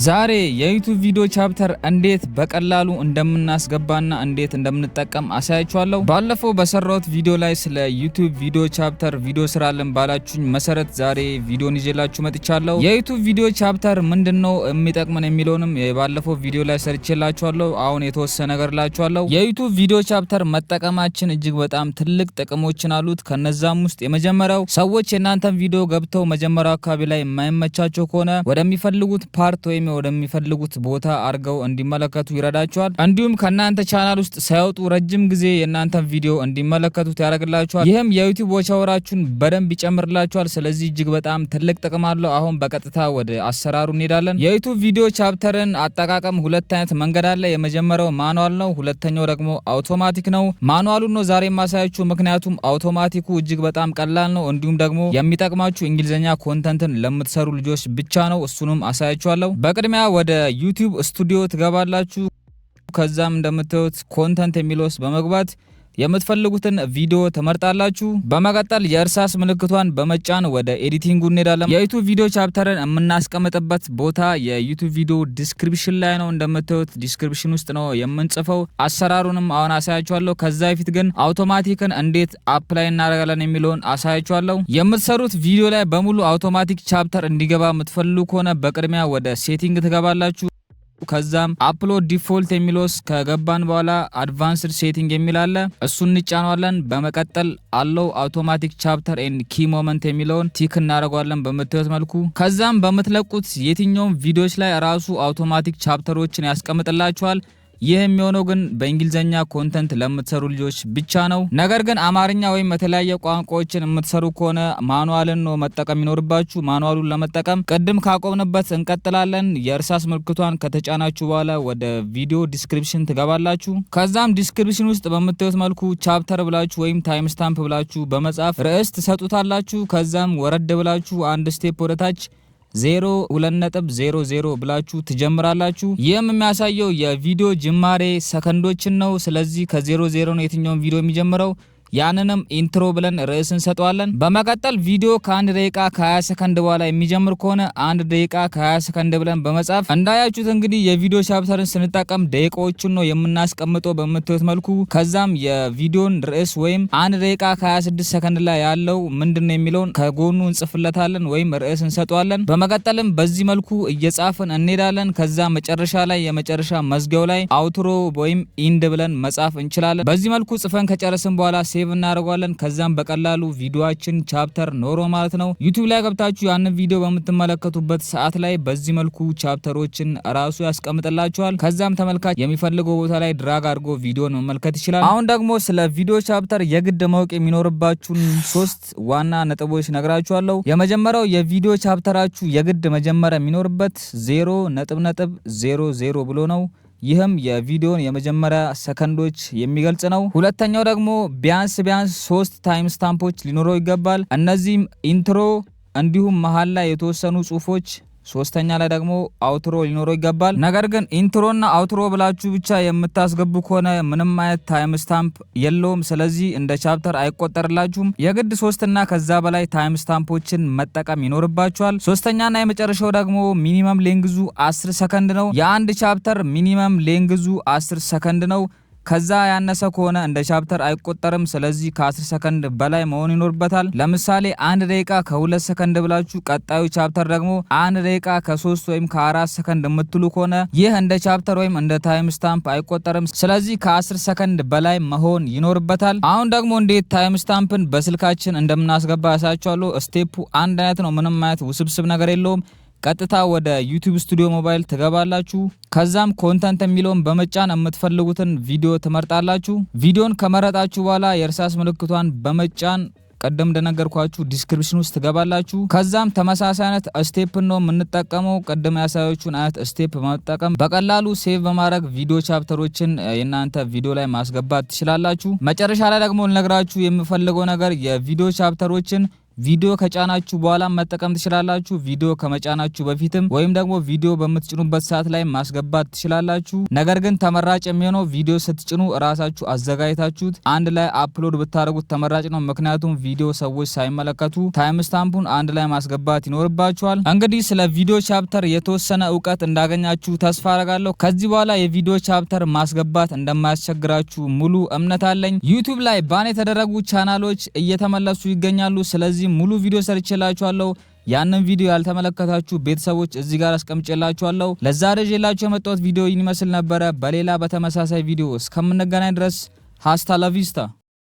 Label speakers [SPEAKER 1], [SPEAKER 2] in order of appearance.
[SPEAKER 1] ዛሬ የዩቲዩብ ቪዲዮ ቻፕተር እንዴት በቀላሉ እንደምናስገባና እንዴት እንደምንጠቀም አሳያችኋለሁ። ባለፈው በሰራሁት ቪዲዮ ላይ ስለ ዩቲዩብ ቪዲዮ ቻፕተር ቪዲዮ ስራለን ባላችሁኝ መሰረት ዛሬ ቪዲዮን ይዤላችሁ መጥቻለሁ። የዩቲዩብ ቪዲዮ ቻፕተር ምንድነው የሚጠቅመን የሚለውንም ባለፈው ቪዲዮ ላይ ሰርቼላችኋለሁ። አሁን የተወሰነ ነገር ላችኋለሁ። የዩቲዩብ ቪዲዮ ቻፕተር መጠቀማችን እጅግ በጣም ትልቅ ጥቅሞችን አሉት። ከነዛም ውስጥ የመጀመሪያው ሰዎች የናንተን ቪዲዮ ገብተው መጀመሪያው አካባቢ ላይ የማይመቻቸው ከሆነ ወደሚፈልጉት ፓርት ወይም ወደሚፈልጉት ቦታ አርገው እንዲመለከቱ ይረዳቸዋል። እንዲሁም ከናንተ ቻናል ውስጥ ሳይወጡ ረጅም ጊዜ የናንተን ቪዲዮ እንዲመለከቱት ያደርግላቸዋል። ይህም የዩቲዩብ ዋች አወራችሁን በደንብ ይጨምርላቸዋል። ስለዚህ እጅግ በጣም ትልቅ ጥቅም አለው። አሁን በቀጥታ ወደ አሰራሩ እንሄዳለን። የዩቲዩብ ቪዲዮ ቻፕተርን አጠቃቀም ሁለት አይነት መንገድ አለ። የመጀመሪያው ማኑዋል ነው፣ ሁለተኛው ደግሞ አውቶማቲክ ነው። ማኑዋሉን ነው ዛሬ ማሳያችሁ፣ ምክንያቱም አውቶማቲኩ እጅግ በጣም ቀላል ነው። እንዲሁም ደግሞ የሚጠቅማችሁ እንግሊዘኛ ኮንተንትን ለምትሰሩ ልጆች ብቻ ነው። እሱንም አሳያችኋለሁ። በቅድሚያ ወደ ዩቲዩብ ስቱዲዮ ትገባላችሁ። ከዛም እንደምታዩት ኮንተንት የሚለውስ በመግባት የምትፈልጉትን ቪዲዮ ተመርጣላችሁ። በመቀጠል የእርሳስ ምልክቷን በመጫን ወደ ኤዲቲንጉ እንሄዳለን። የዩቲዩብ ቪዲዮ ቻፕተርን የምናስቀምጥበት ቦታ የዩቲዩብ ቪዲዮ ዲስክሪፕሽን ላይ ነው። እንደምታዩት ዲስክሪፕሽን ውስጥ ነው የምንጽፈው። አሰራሩንም አሁን አሳያችኋለሁ። ከዛ በፊት ግን አውቶማቲክን እንዴት አፕላይ እናደርጋለን የሚለውን አሳያችኋለሁ። የምትሰሩት ቪዲዮ ላይ በሙሉ አውቶማቲክ ቻፕተር እንዲገባ የምትፈልጉ ከሆነ በቅድሚያ ወደ ሴቲንግ ትገባላችሁ። ከዛም አፕሎድ ዲፎልት የሚለውስ ከገባን በኋላ አድቫንስድ ሴቲንግ የሚል አለ፣ እሱን እንጫናለን። በመቀጠል አለው አውቶማቲክ ቻፕተር ኤንድ ኪ ሞመንት የሚለውን ቲክ እናደርጋለን በምታዩት መልኩ። ከዛም በምትለቁት የትኛውም ቪዲዮዎች ላይ ራሱ አውቶማቲክ ቻፕተሮችን ያስቀምጥላችኋል። ይህ የሚሆነው ግን በእንግሊዘኛ ኮንተንት ለምትሰሩ ልጆች ብቻ ነው። ነገር ግን አማርኛ ወይም የተለያየ ቋንቋዎችን የምትሰሩ ከሆነ ማኑዋልን ነው መጠቀም ይኖርባችሁ። ማኑዋሉን ለመጠቀም ቅድም ካቆምንበት እንቀጥላለን። የእርሳስ ምልክቷን ከተጫናችሁ በኋላ ወደ ቪዲዮ ዲስክሪፕሽን ትገባላችሁ። ከዛም ዲስክሪፕሽን ውስጥ በምታዩት መልኩ ቻፕተር ብላችሁ ወይም ታይም ስታምፕ ብላችሁ በመጻፍ ርዕስ ትሰጡታላችሁ። ከዛም ወረድ ብላችሁ አንድ ስቴፕ ወደታች 0.00 ብላችሁ ትጀምራላችሁ። ይህም የሚያሳየው የቪዲዮ ጅማሬ ሰከንዶችን ነው። ስለዚህ ከ00 ነው የትኛውን ቪዲዮ የሚጀምረው። ያንንም ኢንትሮ ብለን ርዕስ እንሰጠዋለን። በመቀጠል ቪዲዮ ከ1 ደቂቃ ከ20 ሰከንድ በኋላ የሚጀምር ከሆነ 1 ደቂቃ ከ20 ሰከንድ ብለን በመጻፍ እንዳያችሁት እንግዲህ የቪዲዮ ቻፕተርን ስንጠቀም ደቂቃዎችን ነው የምናስቀምጠው በምታዩት መልኩ። ከዛም የቪዲዮን ርዕስ ወይም 1 ደቂቃ ከ26 ሰከንድ ላይ ያለው ምንድነው የሚለውን ከጎኑ እንጽፍለታለን ወይም ርዕስ እንሰጠዋለን። በመቀጠልም በዚህ መልኩ እየጻፍን እንሄዳለን። ከዛ መጨረሻ ላይ የመጨረሻ መዝጊያው ላይ አውትሮ ወይም ኢንድ ብለን መጻፍ እንችላለን። በዚህ መልኩ ጽፈን ከጨረስን በኋላ ሴቭ እናደርጋለን። ከዛም በቀላሉ ቪዲዮአችን ቻፕተር ኖሮ ማለት ነው። ዩቲዩብ ላይ ገብታችሁ ያንን ቪዲዮ በምትመለከቱበት ሰዓት ላይ በዚህ መልኩ ቻፕተሮችን ራሱ ያስቀምጥላችኋል። ከዛም ተመልካች የሚፈልገው ቦታ ላይ ድራግ አድርጎ ቪዲዮን መመልከት ይችላል። አሁን ደግሞ ስለ ቪዲዮ ቻፕተር የግድ ማወቅ የሚኖርባችሁን 3 ዋና ነጥቦች ነግራችኋለሁ። የመጀመሪያው የቪዲዮ ቻፕተራችሁ የግድ መጀመሪያ የሚኖርበት 0.00 ብሎ ነው። ይህም የቪዲዮን የመጀመሪያ ሰከንዶች የሚገልጽ ነው። ሁለተኛው ደግሞ ቢያንስ 3 ታይም ስታምፖች ሊኖረው ይገባል። እነዚህም ኢንትሮ እንዲሁም መሀል ላይ የተወሰኑ ጽሁፎች፣ ሶስተኛ ላይ ደግሞ አውትሮ ሊኖረው ይገባል። ነገር ግን ኢንትሮና አውትሮ ብላችሁ ብቻ የምታስገቡ ከሆነ ምንም አይነት ታይም ስታምፕ የለውም። ስለዚህ እንደ ቻፕተር አይቆጠርላችሁም። የግድ 3 እና ከዛ በላይ ታይም ስታምፖችን መጠቀም ይኖርባችኋል። ሶስተኛና የመጨረሻው ደግሞ ሚኒመም ሌንግዙ 10 ሰከንድ ነው። የአንድ ቻፕተር ሚኒመም ሌንግዙ 10 ሰከንድ ነው። ከዛ ያነሰ ከሆነ እንደ ቻፕተር አይቆጠርም። ስለዚህ ከ10 ሰከንድ በላይ መሆን ይኖርበታል። ለምሳሌ 1 ደቂቃ ከ2 ሰከንድ ብላችሁ ቀጣዩ ቻፕተር ደግሞ 1 ደቂቃ ከ3 ወይም ከ4 ሰከንድ የምትሉ ከሆነ ይህ እንደ ቻፕተር ወይም እንደ ታይም ስታምፕ አይቆጠርም። ስለዚህ ከ10 ሰከንድ በላይ መሆን ይኖርበታል። አሁን ደግሞ እንዴት ታይም ስታምፕን በስልካችን እንደምናስገባ ያሳያችኋለሁ። ስቴፑ አንድ አይነት ነው። ምንም አይነት ውስብስብ ነገር የለውም። ቀጥታ ወደ ዩቲዩብ ስቱዲዮ ሞባይል ትገባላችሁ። ከዛም ኮንተንት የሚለውን በመጫን የምትፈልጉትን ቪዲዮ ትመርጣላችሁ። ቪዲዮን ከመረጣችሁ በኋላ የእርሳስ ምልክቷን በመጫን ቀደም እንደነገርኳችሁ ዲስክሪፕሽን ውስጥ ትገባላችሁ። ከዛም ተመሳሳይ አይነት ስቴፕ ነው የምንጠቀመው። ቀደም ያሳያችሁን አይነት ስቴፕ በመጠቀም በቀላሉ ሴቭ በማድረግ ቪዲዮ ቻፕተሮችን የናንተ ቪዲዮ ላይ ማስገባት ትችላላችሁ። መጨረሻ ላይ ደግሞ ልነግራችሁ የምፈልገው ነገር የቪዲዮ ቻፕተሮችን ቪዲዮ ከጫናችሁ በኋላ መጠቀም ትችላላችሁ። ቪዲዮ ከመጫናችሁ በፊትም ወይም ደግሞ ቪዲዮ በምትጭኑበት ሰዓት ላይ ማስገባት ትችላላችሁ። ነገር ግን ተመራጭ የሚሆነው ቪዲዮ ስትጭኑ እራሳችሁ አዘጋጅታችሁት አንድ ላይ አፕሎድ ብታደርጉት ተመራጭ ነው። ምክንያቱም ቪዲዮ ሰዎች ሳይመለከቱ ታይም ስታምፑን አንድ ላይ ማስገባት ይኖርባችኋል። እንግዲህ ስለ ቪዲዮ ቻፕተር የተወሰነ እውቀት እንዳገኛችሁ ተስፋ አደርጋለሁ። ከዚህ በኋላ የቪዲዮ ቻፕተር ማስገባት እንደማያስቸግራችሁ ሙሉ እምነት አለኝ። ዩቲዩብ ላይ ባን የተደረጉ ቻናሎች እየተመለሱ ይገኛሉ። ስለዚህ ሙሉ ቪዲዮ ሰርቼላችኋለሁ። ያንን ቪዲዮ ያልተመለከታችሁ ቤተሰቦች እዚህ ጋር አስቀምጬላችኋለሁ። ለዛሬ ይዤላችሁ የመጣሁት ቪዲዮ ይመስል ነበረ። በሌላ በተመሳሳይ ቪዲዮ እስከምንገናኝ ድረስ ሃስታ ላቪስታ